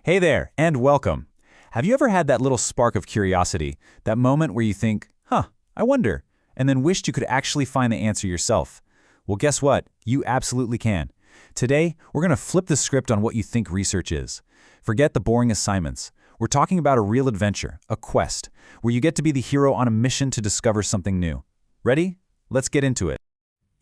Hey there, and welcome. Have you ever had that little spark of curiosity, that moment where you think, I wonder, and then wished you could actually find the answer yourself? Well, guess what? You absolutely can. Today, we're going to flip the script on what you think research is. Forget the boring assignments. We're talking about a real adventure, a quest, where you get to be the hero on a mission to discover something new. Ready? Let's get into it.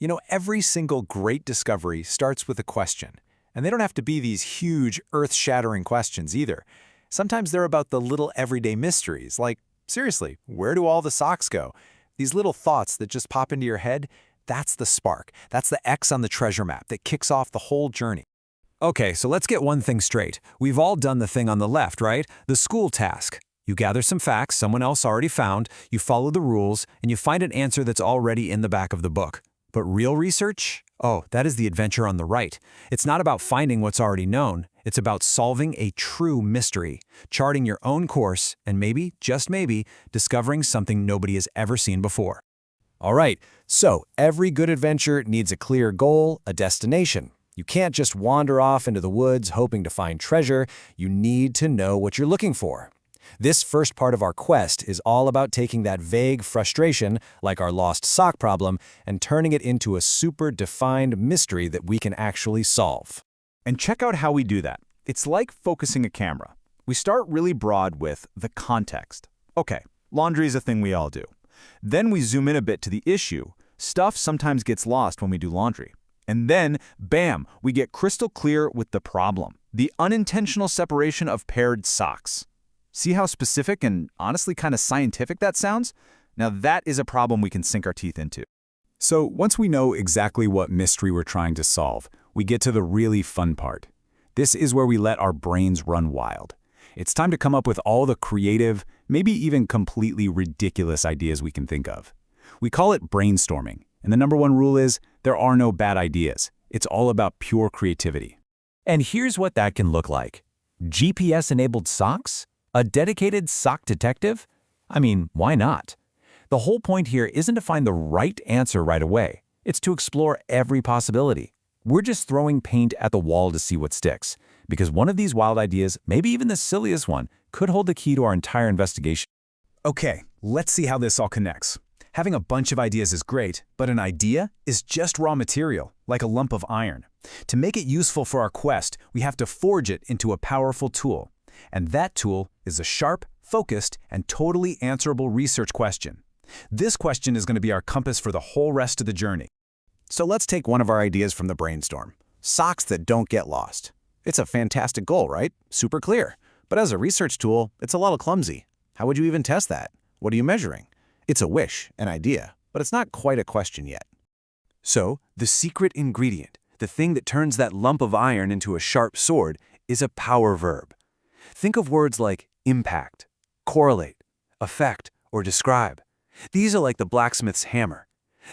You know, every single great discovery starts with a question. And they don't have to be these huge, earth-shattering questions either. Sometimes they're about the little everyday mysteries, like, seriously, where do all the socks go? These little thoughts that just pop into your head, that's the spark. That's the X on the treasure map that kicks off the whole journey. Okay, so let's get one thing straight. We've all done the thing on the left, right? The school task. You gather some facts someone else already found, you follow the rules, and you find an answer that's already in the back of the book. But real research? Oh, that is the adventure on the right. It's not about finding what's already known. It's about solving a true mystery, charting your own course, and maybe, just maybe, discovering something nobody has ever seen before. All right, so every good adventure needs a clear goal, a destination. You can't just wander off into the woods hoping to find treasure. You need to know what you're looking for. This first part of our quest is all about taking that vague frustration, like our lost sock problem, and turning it into a super defined mystery that we can actually solve. And check out how we do that. It's like focusing a camera. We start really broad with the context. Okay, laundry is a thing we all do. Then we zoom in a bit to the issue. Stuff sometimes gets lost when we do laundry. And then, bam, we get crystal clear with the problem. The unintentional separation of paired socks. See how specific and honestly kind of scientific that sounds? Now that is a problem we can sink our teeth into. So once we know exactly what mystery we're trying to solve, we get to the really fun part. This is where we let our brains run wild. It's time to come up with all the creative, maybe even completely ridiculous ideas we can think of. We call it brainstorming, and the number one rule is there are no bad ideas. It's all about pure creativity. And here's what that can look like. GPS-enabled socks? A dedicated sock detective? I mean, why not? The whole point here isn't to find the right answer right away. It's to explore every possibility. We're just throwing paint at the wall to see what sticks, because one of these wild ideas, maybe even the silliest one, could hold the key to our entire investigation. Okay, let's see how this all connects. Having a bunch of ideas is great, but an idea is just raw material, like a lump of iron. To make it useful for our quest, we have to forge it into a powerful tool. And that tool is a sharp, focused, and totally answerable research question. This question is going to be our compass for the whole rest of the journey. So let's take one of our ideas from the brainstorm. Socks that don't get lost. It's a fantastic goal, right? Super clear. But as a research tool, it's a little clumsy. How would you even test that? What are you measuring? It's a wish, an idea, but it's not quite a question yet. So, the secret ingredient, the thing that turns that lump of iron into a sharp sword, is a power verb. Think of words like impact, correlate, affect, or describe. These are like the blacksmith's hammer.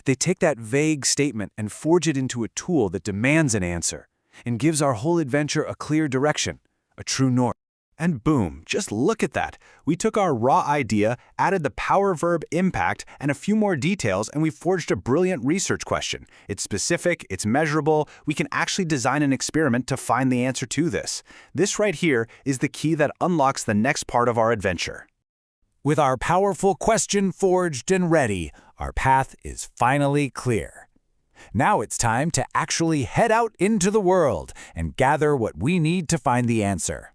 They take that vague statement and forge it into a tool that demands an answer and gives our whole adventure a clear direction, a true north. And boom, just look at that. We took our raw idea, added the power verb impact, and a few more details, and we forged a brilliant research question. It's specific, it's measurable, we can actually design an experiment to find the answer to this. This right here is the key that unlocks the next part of our adventure. With our powerful question forged and ready, our path is finally clear. Now it's time to actually head out into the world and gather what we need to find the answer.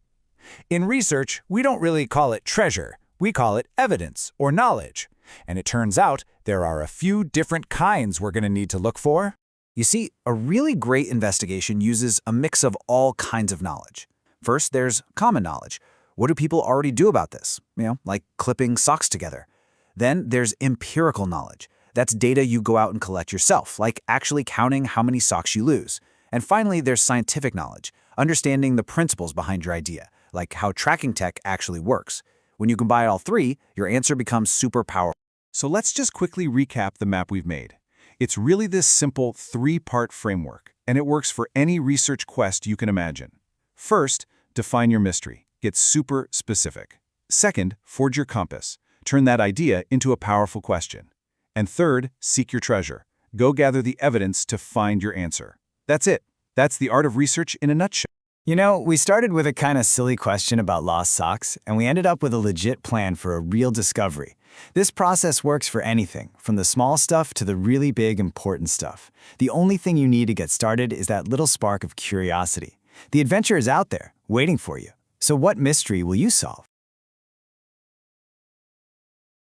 In research, we don't really call it treasure. We call it evidence or knowledge. And it turns out there are a few different kinds we're going to need to look for. You see, a really great investigation uses a mix of all kinds of knowledge. First, there's common knowledge. What do people already do about this? Like clipping socks together. Then there's empirical knowledge. That's data you go out and collect yourself, like actually counting how many socks you lose. And finally, there's scientific knowledge, understanding the principles behind your idea, like how tracking tech actually works. When you combine all three, your answer becomes super powerful. So let's just quickly recap the map we've made. It's really this simple three-part framework, and it works for any research quest you can imagine. First, define your mystery. Get super specific. Second, forge your compass. Turn that idea into a powerful question. And third, seek your treasure. Go gather the evidence to find your answer. That's it. That's the art of research in a nutshell. You know, we started with a kind of silly question about lost socks, and we ended up with a legit plan for a real discovery. This process works for anything, from the small stuff to the really big, important stuff. The only thing you need to get started is that little spark of curiosity. The adventure is out there, waiting for you. So what mystery will you solve?